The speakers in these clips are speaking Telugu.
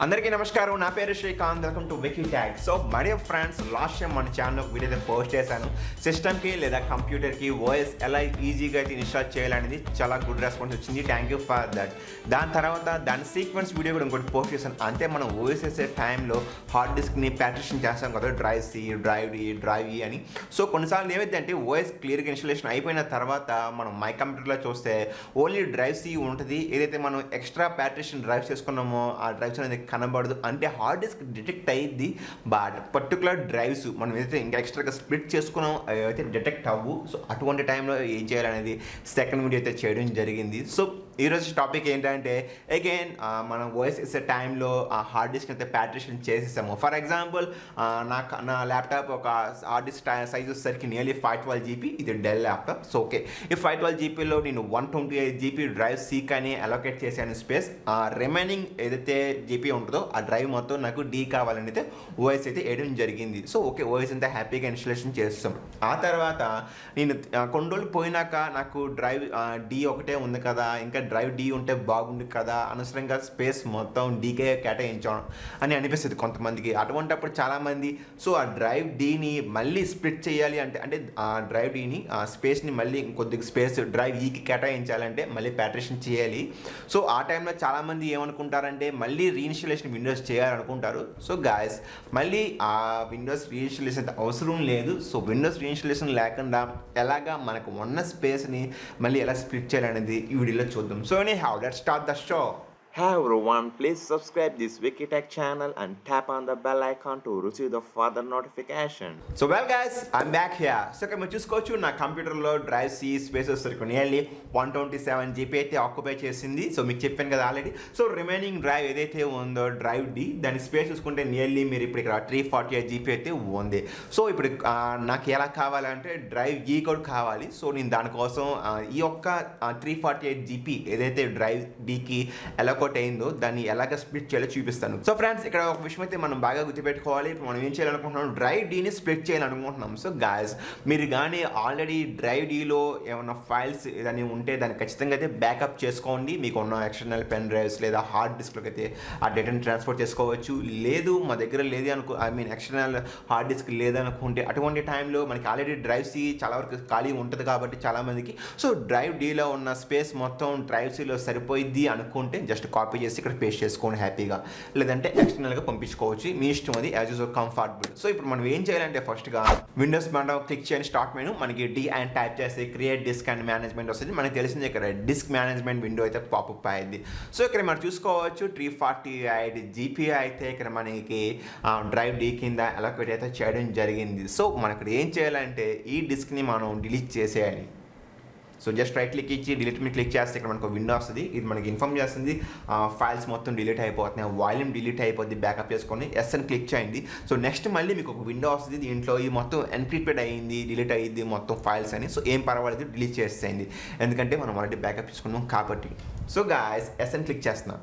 అందరికీ నమస్కారం. నా పేరు Srikanth. Welcome to Wiki Tag. So my dear friends, last time మన ఛానల్లో వీడియో అయితే పోస్ట్ చేశాను. సిస్టమ్కి లేదా కంప్యూటర్కి ఓఎస్ ఎలా ఈజీగా అయితే ఇన్స్టాల్ చేయాలనేది చాలా గుడ్ రెస్పాన్స్ వచ్చింది. Thank you for that. దాని తర్వాత దాని సీక్వెన్స్ వీడియో కూడా ఇంకోటి పోస్ట్ చేశాను. అంటే మనం ఓఎస్ వేసే టైంలో హార్డ్ డిస్క్ని పార్టిషన్ చేస్తాం కదా, డ్రైవ్ సి, డ్రైవ్ ఈ అని. సో కొన్నిసార్లు ఏమైతే అంటే ఓఎస్ క్లియర్గా ఇన్స్టాలేషన్ అయిపోయిన తర్వాత మనం మై కంప్యూటర్లో చూస్తే ఓన్లీ డ్రైవ్ సి ఉంటుంది. ఏదైతే మనం ఎక్స్ట్రా పార్టిషన్ డ్రైవ్స్ చేసుకున్నామో ఆ డ్రైవ్స్ అనేది కనబడదు. అంటే హార్డ్ డిస్క్ డిటెక్ట్ అయ్యిద్ది, బట్ పర్టికులర్ డ్రైవ్స్ మనం ఏదైతే ఇంకా ఎక్స్ట్రాగా స్ప్లిట్ చేసుకున్నాం అయితే డిటెక్ట్ అవ్వు. సో అటువంటి టైంలో ఏం చేయాలనేది సెకండ్ వీడియో అయితే చేయడం జరిగింది. సో ఈరోజు టాపిక్ ఏంటంటే అగైన్ మనం ఓఎస్ ఇచ్చే టైంలో హార్డ్ డిస్క్ అయితే పార్టిషన్ చేసేసాము. ఫర్ ఎగ్జాంపుల్ నా ల్యాప్టాప్ ఒక హార్డ్ డిస్క్ సైజ్ వచ్చేసరికి నియర్లీ 512 GB. ఇది డెల్ ల్యాప్టాప్. సో ఓకే, ఈ 512 GBలో నేను 128 GB డ్రైవ్ సి కానీ అలొకేట్ చేశాను స్పేస్. రిమైనింగ్ ఏదైతే జీపీ ఉంటుందో ఆ డ్రైవ్ మొత్తం నాకు డీ కావాలని అయితే ఓఎస్ అయితే వేయడం జరిగింది. సో ఓకే, ఓఎస్ అంతా హ్యాపీగా ఇన్స్టాలేషన్ చేస్తాం. ఆ తర్వాత నేను కొన్ని రోజులు పోయినాక నాకు డ్రైవ్ డీ ఒకటే ఉంది కదా, ఇంకా డ్రైవ్ డీ ఉంటే బాగుంది కదా, అనవసరంగా స్పేస్ మొత్తం డీకే కేటాయించాం అని అనిపిస్తుంది కొంతమందికి. అటువంటిప్పుడు చాలామంది సో ఆ డ్రైవ్ డీని మళ్ళీ స్ప్లిట్ చేయాలి అంటే ఆ డ్రైవ్ డీని స్పేస్ని మళ్ళీ కొద్దిగా స్పేస్ డ్రైవ్ ఈకి కేటాయించాలంటే మళ్ళీ పార్టిషన్ చేయాలి. సో ఆ టైంలో చాలామంది ఏమనుకుంటారంటే మళ్ళీ రీఇన్స్టాలేషన్ విండోస్ చేయాలనుకుంటారు. సో గాయస్, మళ్ళీ ఆ విండోస్ రీఇన్స్టాలేషన్ అవసరం లేదు. సో విండోస్ రీఇన్స్టాలేషన్ లేకుండా ఎలాగా మనకు ఉన్న స్పేస్ని మళ్ళీ ఎలా స్ప్లిట్ చేయాలనేది ఈ వీడియోలో చూద్దాం. So anyhow, let's start the show. Hi everyone, please subscribe this WikiTech channel and tap on the bell icon to receive the further notification. So well guys, I'm back here. So ఇక్కడ మీరు చూసుకోవచ్చు నా కంప్యూటర్లో డ్రైవ్ సి స్పేస్ వచ్చేసరికి నియర్లీ 127 GB అయితే ఆక్యుపై చేసింది. సో మీకు చెప్పాను కదా ఆల్రెడీ. సో రిమైనింగ్ డ్రైవ్ ఏదైతే ఉందో డ్రైవ్ డి, దాని స్పేస్ చూసుకుంటే నియర్లీ మీరు ఇప్పుడు ఇక్కడ 348 GB అయితే ఉంది. సో ఇప్పుడు నాకు ఎలా కావాలంటే డ్రైవ్ ఈ కూడా కావాలి. సో నేను దానికోసం ఈ యొక్క 348 GB ఏదైతే డ్రైవ్ డికి ఎలా అయిందో దాన్ని ఎలాగ స్ప్లిట్ చేయాలో చూపిస్తాను. సో ఫ్రెండ్స్, ఇక్కడ ఒక విషయం అయితే మనం బాగా గుర్తుపెట్టుకోవాలి. ఇప్పుడు మనం ఏం చేయాలనుకుంటున్నాం, డ్రైవ్ డీని స్ప్లిట్ చేయాలనుకుంటున్నాం. సో గాయస్, మీరు కానీ ఆల్రెడీ డ్రైవ్ డీలో ఏమైనా ఫైల్స్ ఏదైనా ఉంటే దాన్ని ఖచ్చితంగా అయితే బ్యాకప్ చేసుకోండి. మీకు ఉన్న ఎక్స్టర్నల్ పెన్ డ్రైవ్స్ లేదా హార్డ్ డిస్క్లోకి అయితే ఆ డేటాని ట్రాన్స్ఫర్ చేసుకోవచ్చు. లేదు మా దగ్గర లేదు ఎక్స్టర్నల్ హార్డ్ డిస్క్ లేదనుకుంటే అటువంటి టైంలో మనకి ఆల్రెడీ డ్రైవ్ సి చాలా వరకు ఖాళీ ఉంటుంది కాబట్టి చాలామందికి. సో డ్రైవ్ డీలో ఉన్న స్పేస్ మొత్తం డ్రైవ్ సిలో సరిపోయిద్ది అనుకుంటే జస్ట్ కాపీ చేసి ఇక్కడ పేస్ట్ చేసుకోండి హ్యాపీగా, లేదంటే ఎక్స్టర్నల్గా పంపించుకోవచ్చు. మీ ఇష్టం, అది యాజ్ యూజువల్ కంఫర్టబుల్. సో ఇప్పుడు మనం ఏం చేయాలంటే ఫస్ట్గా విండోస్ మనం క్లిక్ చేయండి, స్టార్ట్ మెనూ. మనకి డి అండ్ టైప్ చేస్తే క్రియేట్ డిస్క్ అండ్ మేనేజ్మెంట్ వస్తుంది. మనకి తెలిసింది ఇక్కడ డిస్క్ మేనేజ్మెంట్ విండో అయితే పాపప్ అయ్యింది. సో ఇక్కడ మనం చూసుకోవచ్చు 348 GB అయితే ఇక్కడ మనకి డ్రైవ్ డి కింద అలొకేట్ అయితే చేయడం జరిగింది. సో మనకి ఏం చేయాలంటే ఈ డిస్క్ని మనం డిలీట్ చేసేయాలి. సో జస్ట్ రైట్ క్లిక్ ఇచ్చి డిలీట్ మీద క్లిక్ చేస్తే ఇక్కడ మనకు విండో వస్తుంది. ఇది మనకి ఇన్ఫార్మ్ చేస్తుంది ఫైల్స్ మొత్తం డిలీట్ అయిపోతున్నాయి, వాల్యూమ్ డిలీట్ అయిపోద్ది, బ్యాకప్ చేసుకొని ఎస్ అని క్లిక్ చేయండి. సో నెక్స్ట్ మళ్ళీ మీకు ఒక విండో వస్తుంది. దీంట్లో ఈ మొత్తం ఎన్క్రిప్టెడ్ అయ్యింది, డిలీట్ అయ్యింది మొత్తం ఫైల్స్ అని. సో ఏం పర్వాలేదు, డిలీట్ చేసేయండి, ఎందుకంటే మనం ఆల్రెడీ బ్యాకప్ చేసుకున్నాం కాబట్టి. సో గాయస్, ఎస్ అని క్లిక్ చేస్తున్నాం.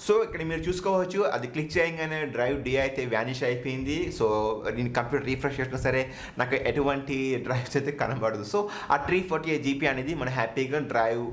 సో ఇక్కడ మీరు చూసుకోవచ్చు, అది క్లిక్ చేయగానే డ్రైవ్ డి అయితే వ్యానిష్ అయిపోయింది. సో నేను కంప్యూటర్ రీఫ్రెష్ చేసినా సరే నాకు ఎటువంటి డ్రైవ్స్ అయితే కనబడదు. సో ఆ 348 GB అనేది మనం హ్యాపీగా డ్రైవ్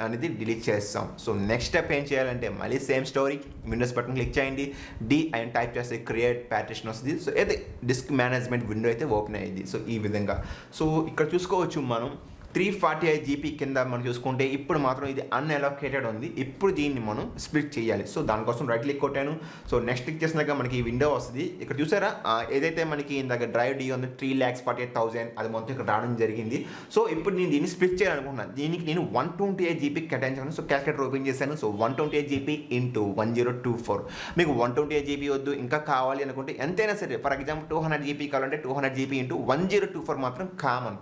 అనేది డిలీట్ చేస్తాం. సో నెక్స్ట్ స్టెప్ ఏం చేయాలంటే మళ్ళీ same story, Windows button click చేయండి, డి అండ్ టైప్ చేస్తే క్రియేట్ పార్టిషన్ వస్తుంది. సో అయితే డిస్క్ మేనేజ్మెంట్ విండో అయితే ఓపెన్ అయ్యింది. సో ఈ విధంగా. సో ఇక్కడ చూసుకోవచ్చు మనం 348 GB కింద మనం చూసుకుంటే ఇప్పుడు మాత్రం ఇది అన్అలొకేటెడ్ ఉంది. ఇప్పుడు దీన్ని మనం స్ప్లిట్ చేయాలి. సో దానికోసం రైట్ క్లిక్ కొట్టాను. సో నెక్స్ట్ క్లిక్ చేసినాక మనకి ఈ విండో వస్తుంది. ఇక్కడ చూసారా, ఏదైతే మనకి ఇందాక డ్రైవ్ డి ఉంది 3,48,000 అది మొత్తం ఇక్కడ రావడం జరిగింది. సో ఇప్పుడు నేను దీన్ని స్ప్లిట్ చేయాలనుకుంటున్నాను. దీనికి నేను 128 GB కేటాయించాను. సో క్యాల్కులేటర్ ఓపెన్ చేశాను. So 128 GB into 1024. మీకు 128 GB వద్దు, ఇంకా కావాలి అనుకుంటే ఎంతైనా సరే, ఫర్ ఎగ్జాంపుల్ 200 GB కావాలంటే 200 GB ఇంటూ 1024 మాత్రం కామన్.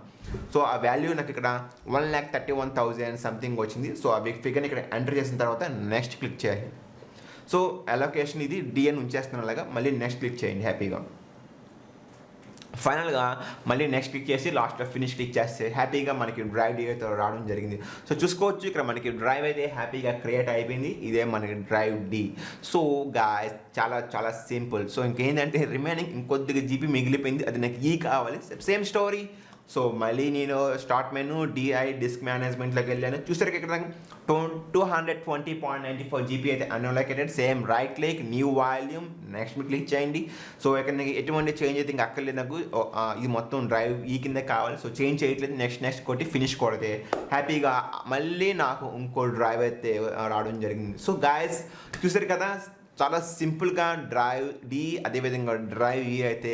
సో ఆ వాల్యూ నాకు ఇక్కడ 1,31,000 సంథింగ్ వచ్చింది. సో ఆ ఫిగర్ని ఇక్కడ ఎంటర్ చేసిన తర్వాత నెక్స్ట్ క్లిక్ చేయాలి. సో అలొకేషన్ ఇది డిఎన్ ఉంచేస్తున్నాను అలాగా. మళ్ళీ నెక్స్ట్ క్లిక్ చేయండి హ్యాపీగా. ఫైనల్గా మళ్ళీ నెక్స్ట్ క్లిక్ చేసి లాస్ట్లో ఫినిష్ క్లిక్ చేస్తే హ్యాపీగా మనకి డ్రైవ్ డి అయితే రావడం జరిగింది. సో చూసుకోవచ్చు ఇక్కడ మనకి డ్రైవ్ అయితే హ్యాపీగా క్రియేట్ అయిపోయింది. ఇదే మనకి డ్రైవ్ డి. సో గాయ్స్, చాలా చాలా సింపుల్. సో ఇంకేంటంటే రిమైనింగ్ ఇంకొద్దిగా జీబీ మిగిలిపోయింది, అది నాకు ఈ కావాలి. Same story. సో మళ్ళీ నేను స్టార్ట్ మెనూ డిఐ డిస్క్ మేనేజ్మెంట్లోకి వెళ్ళాను. చూసారు ఇక్కడ 220.94 GB అయితే unallocated. Same right click, new volume, next మీరు క్లిక్ చేయండి. సో ఇక్కడ నాకు ఎటువంటి చేంజ్ అయితే ఇంకా అక్కర్లేదు. నాకు ఇది మొత్తం డ్రైవ్ ఈ కింద కావాలి. సో చేంజ్ చేయట్లేదు. నెక్స్ట్ కొట్టి ఫినిష్ కొడితే హ్యాపీగా మళ్ళీ నాకు ఇంకో డ్రైవ్ అయితే రావడం జరిగింది. సో గాయస్ చూసారు కదా, చాలా సింపుల్గా డ్రైవ్ డి అదేవిధంగా డ్రైవ్ ఈ అయితే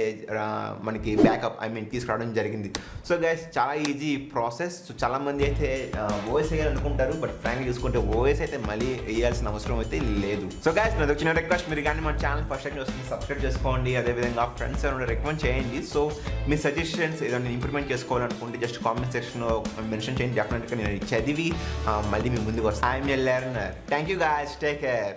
మనకి బ్యాకప్ తీసుకురావడం జరిగింది. సో గైస్ చాలా ఈజీ ప్రాసెస్. సో చాలామంది అయితే ఓఎస్ వేయాలనుకుంటారు, బట్ ఫ్రాంక్గా చూసుకుంటే ఓఎస్ అయితే మళ్ళీ వేయాల్సిన అవసరం అయితే లేదు. సో గైస్ నాది చిన్న రిక్వెస్ట్, మీరు కానీ మన ఛానల్ ఫస్ట్ టైం చూస్తుంది సబ్స్క్రైబ్ చేసుకోండి. అదేవిధంగా ఫ్రెండ్స్ ఎవరైనా రికమెండ్ చేయండి. సో మీ సజెషన్స్ ఏదైనా ఇంప్రూవ్మెంట్ చేసుకోవాలనుకుంటే జస్ట్ కామెంట్ సెక్షన్లో మెన్షన్ చేయండి. డెఫినెట్గా నేను చదివి మళ్ళీ మీ ముందుకు వస్తాను. I'm a learner. Thank you guys, take care.